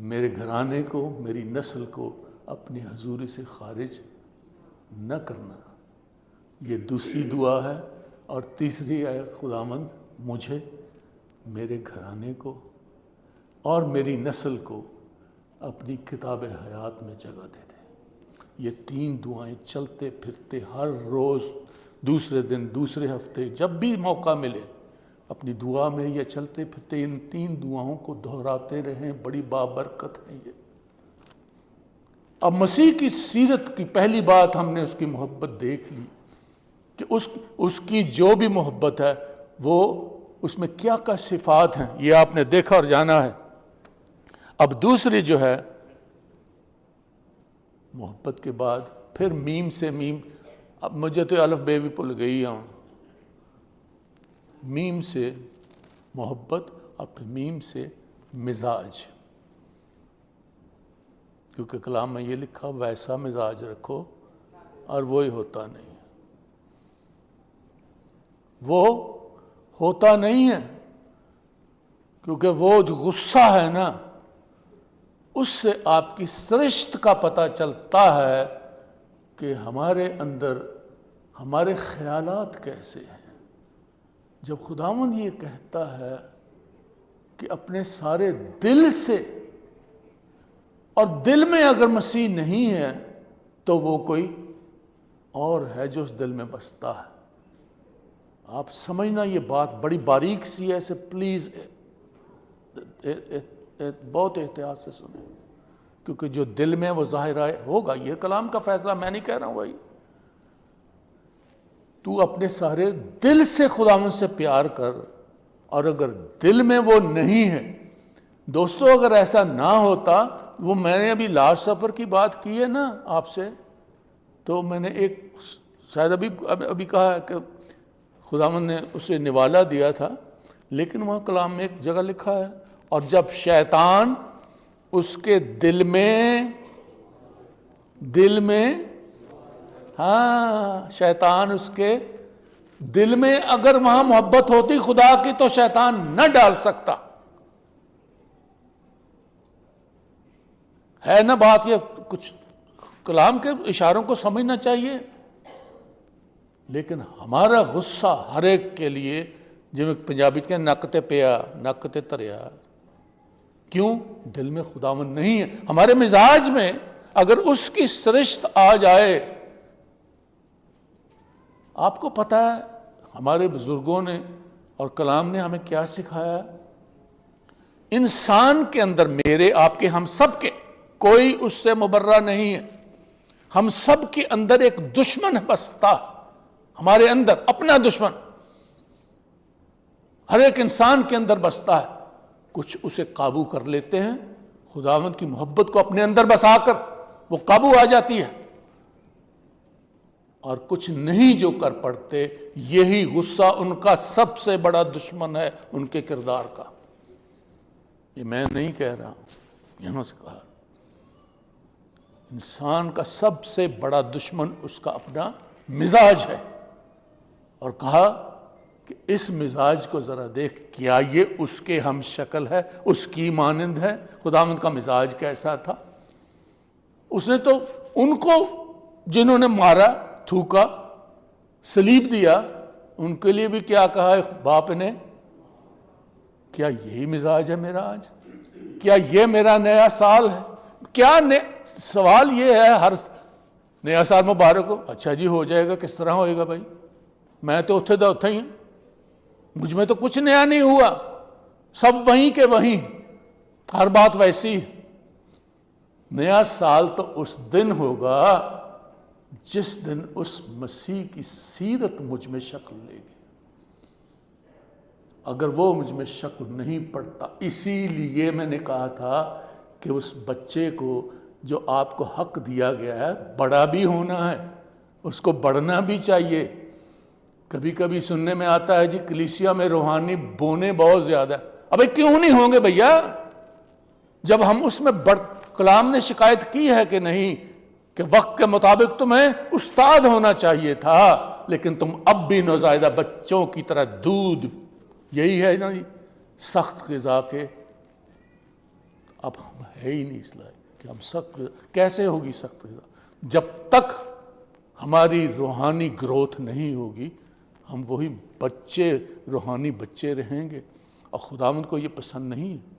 میرے گھرانے کو، میری نسل کو اپنی حضوری سے خارج نہ کرنا۔ یہ دوسری دعا ہے۔ اور تیسری ہے خداوند مجھے، میرے گھرانے کو اور میری نسل کو اپنی کتاب حیات میں جگہ دے دے۔ یہ تین دعائیں چلتے پھرتے ہر روز، دوسرے دن، دوسرے ہفتے، جب بھی موقع ملے اپنی دعا میں یہ چلتے پھرتے ان تین دعاؤں کو دہراتے رہیں۔ بڑی بابرکت ہے یہ۔ اب مسیح کی سیرت کی پہلی بات ہم نے اس کی محبت دیکھ لی کہ اس کی جو بھی محبت ہے وہ اس میں کیا کیا صفات ہیں، یہ آپ نے دیکھا اور جانا ہے۔ اب دوسری جو ہے محبت کے بعد پھر میم سے میم، اب مجھے تو الف بے بھی بھول گئی ہوں، میم سے محبت اور پھر میم سے مزاج، کیونکہ کلام میں یہ لکھا ویسا مزاج رکھو، اور وہی ہوتا نہیں، وہ ہوتا نہیں ہے، کیونکہ وہ جو غصہ ہے نا، اس سے آپ کی سرشت کا پتہ چلتا ہے کہ ہمارے اندر ہمارے خیالات کیسے ہیں۔ جب خداوند یہ کہتا ہے کہ اپنے سارے دل سے، اور دل میں اگر مسیح نہیں ہے تو وہ کوئی اور ہے جو اس دل میں بستا ہے۔ آپ سمجھنا یہ بات بڑی باریک سی ہے، اسے پلیز بہت احتیاط سے سنیں، کیونکہ جو دل میں وہ ظاہر ہوگا۔ یہ کلام کا فیصلہ میں نہیں کہہ رہا ہوں بھائی، تو اپنے سارے دل سے خداوند سے پیار کر، اور اگر دل میں وہ نہیں ہے، دوستو اگر ایسا نہ ہوتا، وہ میں نے ابھی لاسٹ سفر کی بات کی ہے نا آپ سے، تو میں نے ایک شاید ابھی کہا ہے کہ خداوند نے اسے نوالا دیا تھا، لیکن وہاں کلام میں ایک جگہ لکھا ہے، اور جب شیطان اس کے دل میں ہاں، شیطان اس کے دل میں، اگر وہاں محبت ہوتی خدا کی تو شیطان نہ ڈال سکتا ہے نا بات۔ یہ کچھ کلام کے اشاروں کو سمجھنا چاہیے، لیکن ہمارا غصہ ہر ایک کے لیے، جو پنجابی کے نک تے پیا نک تے تریا، کیوں؟ دل میں خداوند نہیں ہے۔ ہمارے مزاج میں اگر اس کی سرشت آ جائے، آپ کو پتہ ہے ہمارے بزرگوں نے اور کلام نے ہمیں کیا سکھایا؟ انسان کے اندر، میرے آپ کے ہم سب کے، کوئی اس سے مبرہ نہیں ہے، ہم سب کے اندر ایک دشمن بستا، ہمارے اندر اپنا دشمن ہر ایک انسان کے اندر بستا ہے۔ کچھ اسے قابو کر لیتے ہیں، خداوند کی محبت کو اپنے اندر بسا کر وہ قابو آ جاتی ہے، اور کچھ نہیں جو کر پڑتے۔ یہی غصہ ان کا سب سے بڑا دشمن ہے، ان کے کردار کا۔ یہ میں نہیں کہہ رہا ہوں، یہاں سے کہا، انسان کا سب سے بڑا دشمن اس کا اپنا مزاج ہے، اور کہا کہ اس مزاج کو ذرا دیکھ، کیا یہ اس کے ہم شکل ہے، اس کی مانند ہے؟ خداوند کا مزاج کیسا تھا؟ اس نے تو ان کو جنہوں نے مارا، تھوکا، صلیب دیا، ان کے لیے بھی کیا کہا باپ نے؟ کیا یہی مزاج ہے میرا آج؟ کیا یہ میرا نیا سال ہے؟ کیا سوال یہ ہے ہر نیا سال مبارک ہو، اچھا جی ہو جائے گا، کس طرح ہوئے گا بھائی؟ میں تو اتھے دا اتھے ہی ہوں، مجھ میں تو کچھ نیا نہیں ہوا، سب وہیں کے وہیں، ہر بات ویسی۔ نیا سال تو اس دن ہوگا جس دن اس مسیح کی سیرت مجھ میں شکل لے گی۔ اگر وہ مجھ میں شکل نہیں پڑتا، اسی لیے میں نے کہا تھا کہ اس بچے کو جو آپ کو حق دیا گیا ہے بڑا بھی ہونا ہے، اس کو بڑھنا بھی چاہیے۔ کبھی کبھی سننے میں آتا ہے جی کلیسیا میں روحانی بونے بہت زیادہ، ابے کیوں نہیں ہوں گے بھیا؟ جب ہم اس میں کلام نے شکایت کی ہے کہ نہیں کہ وقت کے مطابق تمہیں استاد ہونا چاہیے تھا، لیکن تم اب بھی نوزائیدہ بچوں کی طرح دودھ، یہی ہے نا سخت غذا کے، اب ہم ہے ہی نہیں اس لائق کہ ہم سخت کیسے ہوگی سخت غذا؟ جب تک ہماری روحانی گروتھ نہیں ہوگی ہم وہی بچے، روحانی بچے رہیں گے، اور خداوند کو یہ پسند نہیں ہے۔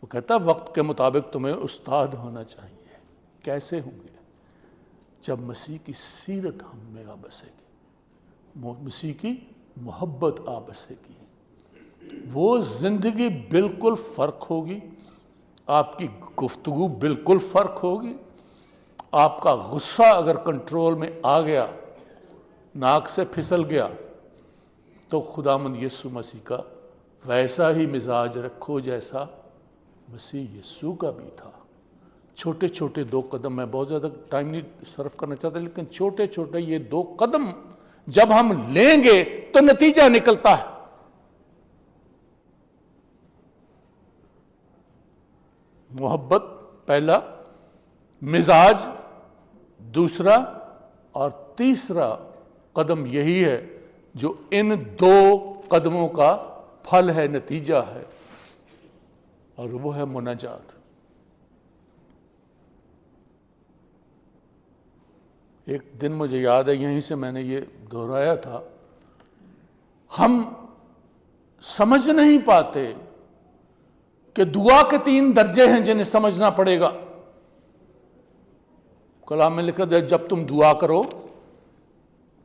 وہ کہتا ہے وقت کے مطابق تمہیں استاد ہونا چاہیے۔ کیسے ہوں گے؟ جب مسیح کی سیرت ہم میں آ بسے گی، مسیح کی محبت آ بسے گی، وہ زندگی بالکل فرق ہوگی، آپ کی گفتگو بالکل فرق ہوگی، آپ کا غصہ اگر کنٹرول میں آ گیا، ناک سے پھسل گیا، تو خداوند یسوع مسیح کا ویسا ہی مزاج رکھو جیسا مسیح یسوع کا بھی تھا۔ چھوٹے چھوٹے 2 قدم، میں بہت زیادہ ٹائم نہیں صرف کرنا چاہتا، لیکن چھوٹے چھوٹے یہ 2 قدم جب ہم لیں گے تو نتیجہ نکلتا ہے۔ محبت پہلا، مزاج دوسرا، اور تیسرا قدم یہی ہے جو ان 2 قدموں کا پھل ہے، نتیجہ ہے، اور وہ ہے مناجات۔ ایک دن مجھے یاد ہے، یہیں سے میں نے یہ دہرایا تھا، ہم سمجھ نہیں پاتے کہ دعا کے 3 درجے ہیں جنہیں سمجھنا پڑے گا۔ کلام میں لکھا ہے جب تم دعا کرو،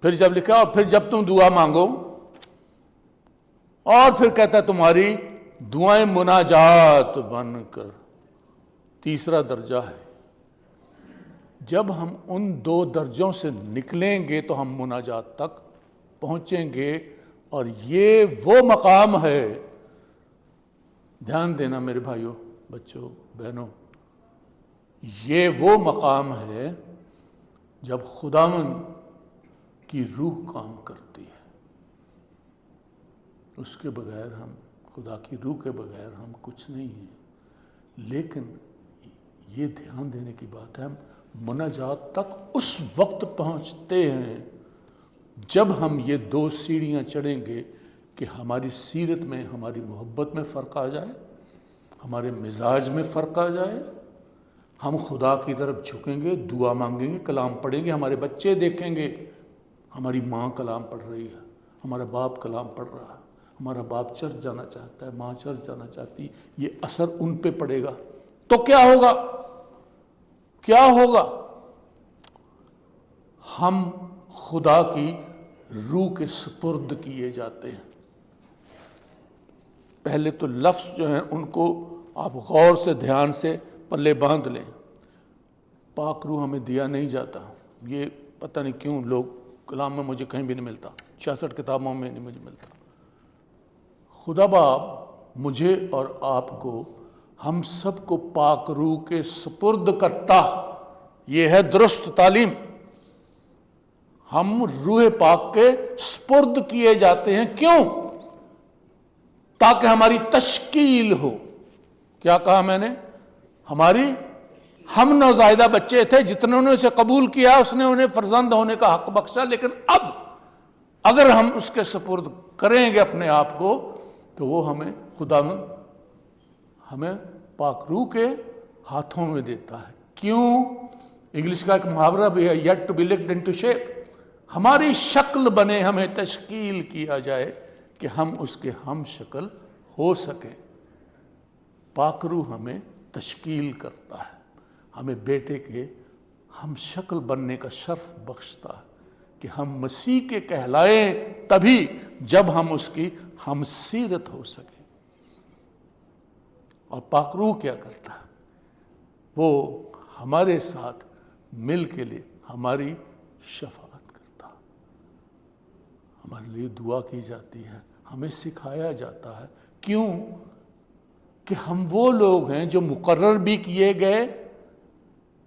پھر جب لکھا اور پھر جب تم دعا مانگو، اور پھر کہتا ہے تمہاری دعائیں مناجات بن کر، تیسرا درجہ ہے۔ جب ہم ان 2 درجوں سے نکلیں گے تو ہم مناجات تک پہنچیں گے، اور یہ وہ مقام ہے، دھیان دینا میرے بھائیوں، بچوں، بہنوں، یہ وہ مقام ہے جب خداوند کی روح کام کرتی ہے۔ اس کے بغیر ہم، خدا کی روح کے بغیر ہم کچھ نہیں ہیں۔ لیکن یہ دھیان دینے کی بات ہے، ہم مناجات تک اس وقت پہنچتے ہیں جب ہم یہ 2 سیڑھیاں چڑھیں گے کہ ہماری سیرت میں، ہماری محبت میں فرق آ جائے، ہمارے مزاج میں فرق آ جائے، ہم خدا کی طرف جھکیں گے، دعا مانگیں گے، کلام پڑھیں گے، ہمارے بچے دیکھیں گے ہماری ماں کلام پڑھ رہی ہے، ہمارا باپ کلام پڑھ رہا ہے، ہمارا باپ چرچ جانا چاہتا ہے، ماں چرچ جانا چاہتی، یہ اثر ان پہ پڑے گا، تو کیا ہوگا؟ کیا ہوگا؟ ہم خدا کی روح کے سپرد کیے جاتے ہیں۔ پہلے تو لفظ جو ہیں ان کو آپ غور سے، دھیان سے پلے باندھ لیں۔ پاک روح ہمیں دیا نہیں جاتا، یہ پتہ نہیں کیوں لوگ، کلام میں مجھے کہیں بھی نہیں ملتا، 66 کتابوں میں نہیں مجھے ملتا۔ خدا باپ مجھے اور آپ کو، ہم سب کو پاک روح کے سپرد کرتا، یہ ہے درست تعلیم۔ ہم روح پاک کے سپرد کیے جاتے ہیں، کیوں؟ تاکہ ہماری تشکیل ہو۔ کیا کہا میں نے؟ ہم نوزائیدہ بچے تھے، جتنے نے اسے قبول کیا اس نے انہیں فرزند ہونے کا حق بخشا، لیکن اب اگر ہم اس کے سپرد کریں گے اپنے آپ کو تو وہ ہمیں خداوند ہمیں پاک روح کے ہاتھوں میں دیتا ہے۔ کیوں؟ انگلش کا ایک محاورہ بھی ہے، yet to be licked into shape، ہماری شکل بنے، ہمیں تشکیل کیا جائے کہ ہم اس کے ہم شکل ہو سکیں۔ پاک روح ہمیں تشکیل کرتا ہے، ہمیں بیٹے کے ہم شکل بننے کا شرف بخشتا ہے کہ ہم مسیح کے کہلائیں تبھی جب ہم اس کی ہمسیرت ہو سکیں۔ اور پاک روح کیا کرتا ہے؟ وہ ہمارے ساتھ مل کے لیے ہماری شفاعت کرتا، ہمارے لیے دعا کی جاتی ہے، ہمیں سکھایا جاتا ہے۔ کیوں؟ کہ ہم وہ لوگ ہیں جو مقرر بھی کیے گئے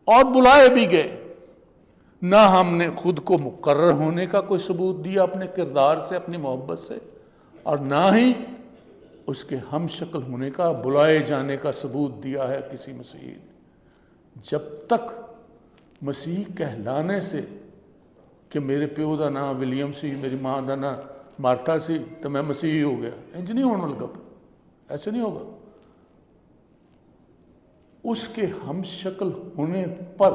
اور بلائے بھی گئے۔ نہ ہم نے خود کو مقرر ہونے کا کوئی ثبوت دیا اپنے کردار سے، اپنی محبت سے، اور نہ ہی اس کے ہم شکل ہونے کا، بلائے جانے کا ثبوت دیا ہے کسی مسیحی نے۔ جب تک مسیح کہلانے سے کہ میرے پیو دا نام ولیم سی، میری ماں دا نام مارتھا سی تو میں مسیحی ہو گیا، انج نہیں ہونے لگا، ایسے نہیں ہوگا۔ اس کے ہم شکل ہونے پر،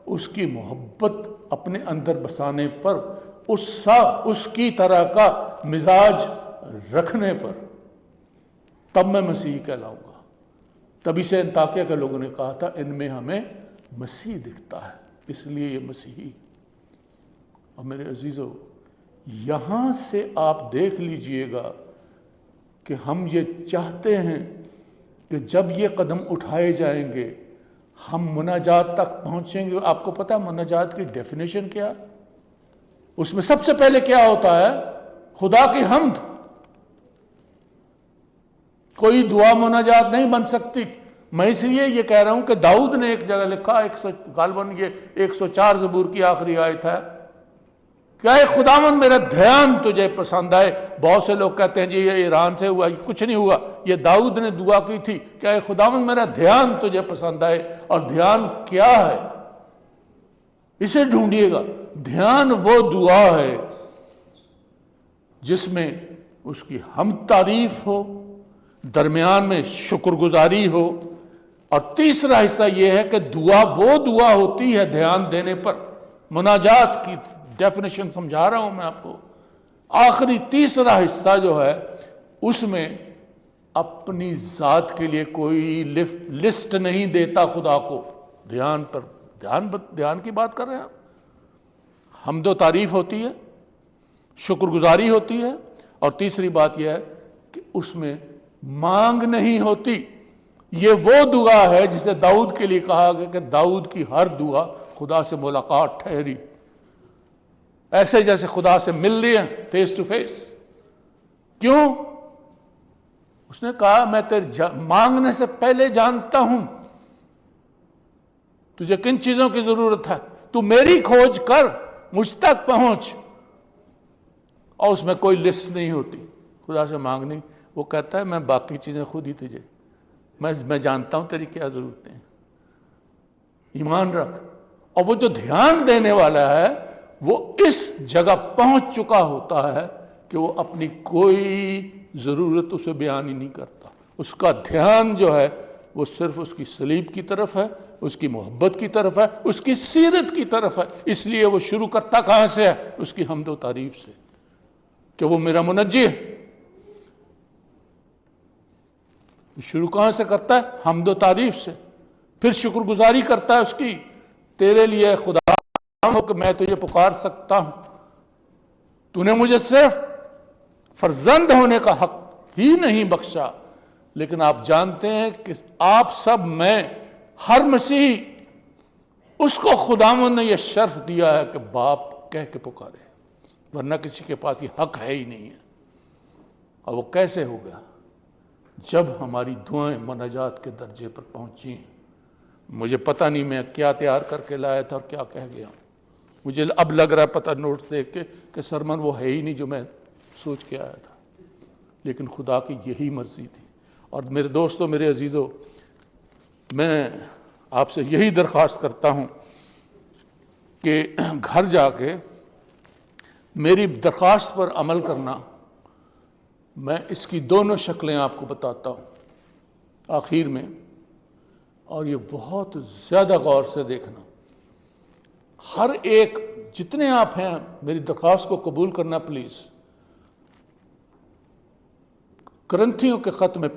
اس کی محبت اپنے اندر بسانے پر، اس کی طرح کا مزاج رکھنے پر، تب میں مسیحی کہلاؤں گا۔ تبھی سے انطاکیہ کے لوگوں نے کہا تھا ان میں ہمیں مسیح دکھتا ہے، اس لیے یہ مسیحی۔ اور میرے عزیزو، یہاں سے آپ دیکھ لیجئے گا کہ ہم یہ چاہتے ہیں کہ جب یہ قدم اٹھائے جائیں گے ہم مناجات تک پہنچیں گے۔ آپ کو پتہ ہے مناجات کی ڈیفینیشن کیا؟ اس میں سب سے پہلے کیا ہوتا ہے؟ خدا کی حمد۔ کوئی دعا مناجات نہیں بن سکتی۔ میں اس لیے یہ کہہ رہا ہوں کہ داؤد نے ایک جگہ لکھا، غالباً یہ 104 زبور کی آخری آیت ہے، کیا اے خداوند میرا دھیان تجھے پسند آئے۔ بہت سے لوگ کہتے ہیں جی یہ ایران سے ہوا، کچھ نہیں ہوا، یہ داؤد نے دعا کی تھی کہ اے خداوند میرا دھیان تجھے پسند آئے۔ اور دھیان کیا ہے؟ اسے ڈھونڈیے گا۔ دھیان وہ دعا ہے جس میں اس کی حمد تعریف ہو، درمیان میں شکر گزاری ہو، اور تیسرا حصہ یہ ہے کہ دعا وہ دعا ہوتی ہے دھیان دینے پر۔ مناجات کی ڈیفینیشن سمجھا رہا ہوں میں آپ کو۔ آخری تیسرا حصہ جو ہے اس میں اپنی ذات کے لیے کوئی لسٹ نہیں دیتا خدا کو۔ دھیان پر دھیان کی بات کر رہے ہیں، حمد و تعریف ہوتی ہے، شکر گزاری ہوتی ہے، اور تیسری بات یہ ہے کہ اس میں مانگ نہیں ہوتی۔ یہ وہ دعا ہے جسے داؤد کے لیے کہا گیا کہ داؤد کی ہر دعا خدا سے ملاقات ٹھہری، ایسے جیسے خدا سے مل رہے ہیں فیس ٹو فیس۔ کیوں؟ اس نے کہا میں تیرے مانگنے سے پہلے جانتا ہوں تجھے کن چیزوں کی ضرورت ہے، تو میری کھوج کر، مجھ تک پہنچ۔ اور اس میں کوئی لسٹ نہیں ہوتی خدا سے مانگنی۔ وہ کہتا ہے میں باقی چیزیں خود ہی تجھے، میں جانتا ہوں تیری کیا ضرورتیں ہیں، ایمان رکھ۔ اور وہ جو دھیان دینے والا ہے وہ اس جگہ پہنچ چکا ہوتا ہے کہ وہ اپنی کوئی ضرورت اسے بیان ہی نہیں کرتا۔ اس کا دھیان جو ہے وہ صرف اس کی صلیب کی طرف ہے، اس کی محبت کی طرف ہے، اس کی سیرت کی طرف ہے۔ اس لیے وہ شروع کرتا کہاں سے ہے؟ اس کی حمد و تعریف سے، کہ وہ میرا منجی ہے۔ شروع کہاں سے کرتا ہے؟ حمد و تعریف سے۔ پھر شکر گزاری کرتا ہے اس کی، تیرے لیے خدا ہو کہ میں تجھے پکار سکتا ہوں، تو نے مجھے صرف فرزند ہونے کا حق ہی نہیں بخشا، لیکن آپ جانتے ہیں کہ آپ سب، میں، ہر مسیحی، اس کو خداوند نے یہ شرف دیا ہے کہ باپ کہہ کے پکارے، ورنہ کسی کے پاس یہ حق ہے ہی نہیں ہے۔ اور وہ کیسے ہو گیا؟ جب ہماری دعائیں مناجات کے درجے پر پہنچی۔ مجھے پتہ نہیں میں کیا تیار کر کے لایا تھا اور کیا کہہ گیا، مجھے اب لگ رہا ہے پتہ نوٹس دیکھ کے کہ سرمن وہ ہے ہی نہیں جو میں سوچ کے آیا تھا، لیکن خدا کی یہی مرضی تھی۔ اور میرے دوستو، میرے عزیزو، میں آپ سے یہی درخواست کرتا ہوں کہ گھر جا کے میری درخواست پر عمل کرنا۔ میں اس کی دونوں شکلیں آپ کو بتاتا ہوں آخر میں، اور یہ بہت زیادہ غور سے دیکھنا۔ ہر ایک، جتنے آپ ہیں، میری درخواست کو قبول کرنا پلیز۔ کرنتھیوں کے خط میں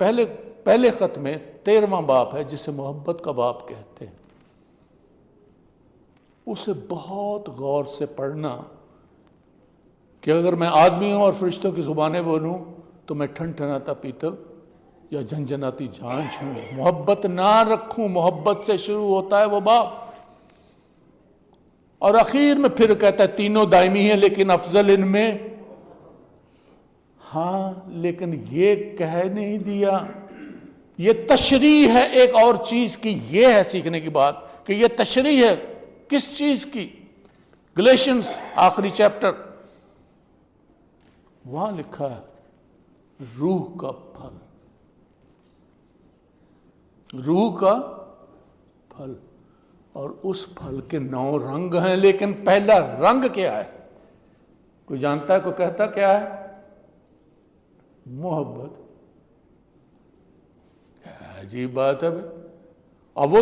پہلے خط میں 13واں باب ہے جسے محبت کا باب کہتے ہیں، اسے بہت غور سے پڑھنا کہ اگر میں آدمی ہوں اور فرشتوں کی زبانیں بولوں تو میں ٹھنٹھناتا پیتل یا جھنجھناتی جھانجھ ہوں، محبت نہ رکھوں، محبت سے شروع ہوتا ہے وہ باب، اور اخیر میں پھر کہتا ہے تینوں دائمی ہیں لیکن افضل ان میں، ہاں لیکن یہ کہہ نہیں دیا، یہ تشریح ہے ایک اور چیز کی، یہ ہے سیکھنے کی بات کہ یہ تشریح ہے کس چیز کی؟ گلیشنز آخری چیپٹر، وہاں لکھا ہے روح کا پھل، روح کا پھل، اور اس پھل کے 9 رنگ ہیں، لیکن پہلا رنگ کیا ہے؟ کوئی جانتا ہے؟ کوئی کہتا کیا ہے؟ محبت۔ کیا عجیب بات ہے بھائی! اور وہ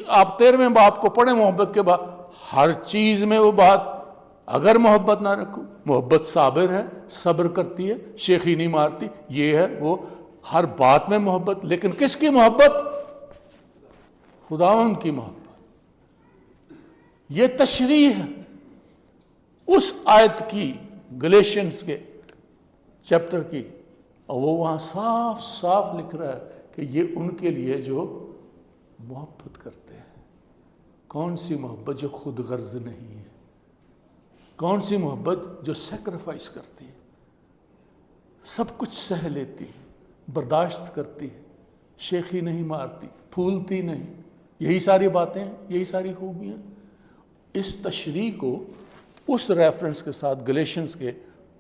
آپ 13ویں باب کو پڑھیں محبت کے بعد، ہر چیز میں وہ بات، اگر محبت نہ رکھو، محبت صابر ہے، صبر کرتی ہے، شیخی نہیں مارتی، یہ ہے وہ، ہر بات میں محبت، لیکن کس کی محبت؟ خداوند کی محبت۔ یہ تشریح ہے اس آیت کی، گلیشنز کے چیپٹر کی، اور وہ وہاں صاف صاف لکھ رہا ہے کہ یہ ان کے لیے جو محبت کرتے ہیں۔ کون سی محبت؟ جو خود غرض نہیں ہے، کون سی محبت؟ جو سیکریفائس کرتی ہے، سب کچھ سہ لیتی ہے، برداشت کرتی ہے، شیخی نہیں مارتی، پھولتی نہیں، یہی ساری باتیں، یہی ساری خوبیاں۔ اس تشریح کو اس ریفرنس کے ساتھ گلیشنز کے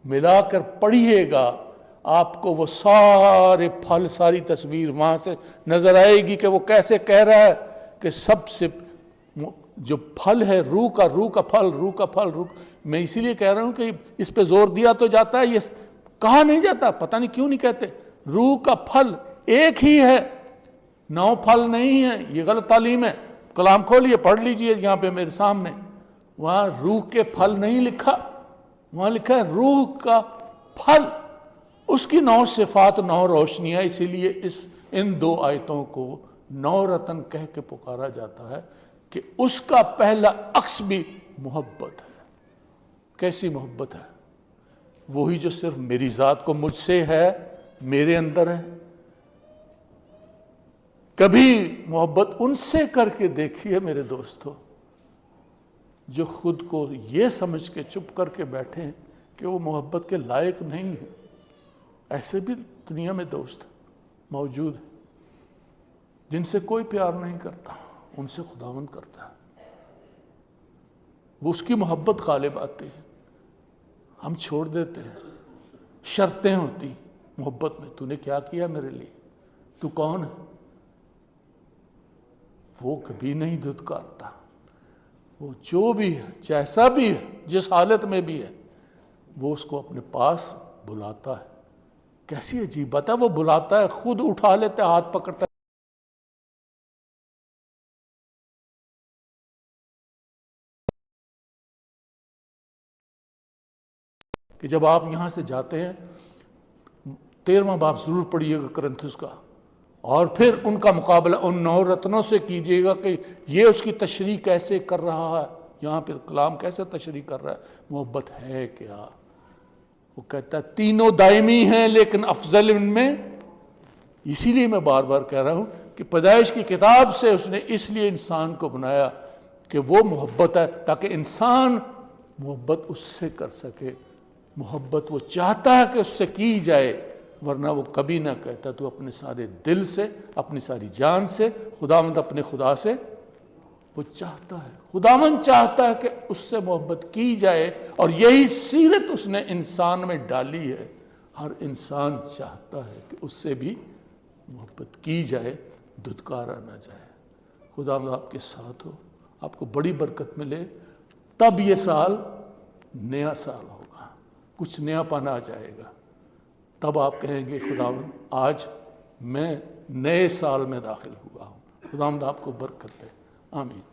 ملا کر پڑھیے گا، آپ کو وہ سارے پھل، ساری تصویر وہاں سے نظر آئے گی کہ وہ کیسے کہہ رہا ہے کہ سب سے جو پھل ہے روح کا پھل، روح کا پھل، میں اسی لیے کہہ رہا ہوں کہ اس پہ زور دیا تو جاتا ہے، یہ کہا نہیں جاتا، پتہ نہیں کیوں نہیں کہتے۔ روح کا پھل ایک ہی ہے، 9 پھل نہیں ہیں، یہ غلط تعلیم ہے۔ کلام کھولیے، پڑھ لیجئے یہاں پہ میرے سامنے، وہاں روح کے پھل نہیں لکھا، وہاں لکھا ہے روح کا پھل، اس کی 9 صفات، 9 روشنیاں، اسی لیے ان 2 آیتوں کو 9 رتن کہہ کے پکارا جاتا ہے کہ اس کا پہلا عکس بھی محبت ہے۔ کیسی محبت ہے؟ وہی جو صرف میری ذات کو مجھ سے ہے، میرے اندر ہے۔ کبھی محبت ان سے کر کے دیکھیے میرے دوستو جو خود کو یہ سمجھ کے چپ کر کے بیٹھے ہیں کہ وہ محبت کے لائق نہیں ہیں۔ ایسے بھی دنیا میں دوست موجود ہیں جن سے کوئی پیار نہیں کرتا، ان سے خداوند کرتا ہے، وہ اس کی محبت غالب آتی ہے، ہم چھوڑ دیتے ہیں۔ شرطیں ہوتی محبت میں، تو نے کیا کیا میرے لیے، تو کون ہے؟ وہ کبھی نہیں دھتکارتا، وہ جو بھی ہے، جیسا بھی ہے، جس حالت میں بھی ہے، وہ اس کو اپنے پاس بلاتا ہے۔ کیسی عجیب بات ہے، وہ بلاتا ہے، خود اٹھا لیتا ہے، ہاتھ پکڑتا ہے۔ کہ جب آپ یہاں سے جاتے ہیں 13واں باب ضرور پڑھیے گا کرنتھس کا، اور پھر ان کا مقابلہ ان 9 رتنوں سے کیجیے گا کہ یہ اس کی تشریح کیسے کر رہا ہے، یہاں پہ کلام کیسے تشریح کر رہا ہے۔ محبت ہے کیا؟ وہ کہتا ہے تینوں دائمی ہیں لیکن افضل ان میں، اسی لیے میں بار بار کہہ رہا ہوں کہ پیدائش کی کتاب سے اس نے اس لیے انسان کو بنایا کہ وہ محبت ہے، تاکہ انسان محبت اس سے کر سکے۔ محبت وہ چاہتا ہے کہ اس سے کی جائے، ورنہ وہ کبھی نہ کہتا تو اپنے سارے دل سے، اپنی ساری جان سے، خداوند اپنے خدا سے وہ چاہتا ہے، خداوند چاہتا ہے کہ اس سے محبت کی جائے، اور یہی سیرت اس نے انسان میں ڈالی ہے۔ ہر انسان چاہتا ہے کہ اس سے بھی محبت کی جائے، دھتکارا نہ جائے۔ خداوند آپ کے ساتھ ہو، آپ کو بڑی برکت ملے، تب یہ سال نیا سال ہوگا، کچھ نیا پن آ جائے گا، تب آپ کہیں گے خداوند آج میں نئے سال میں داخل ہوا ہوں۔ خداوند آپ کو برکت دے، آمین۔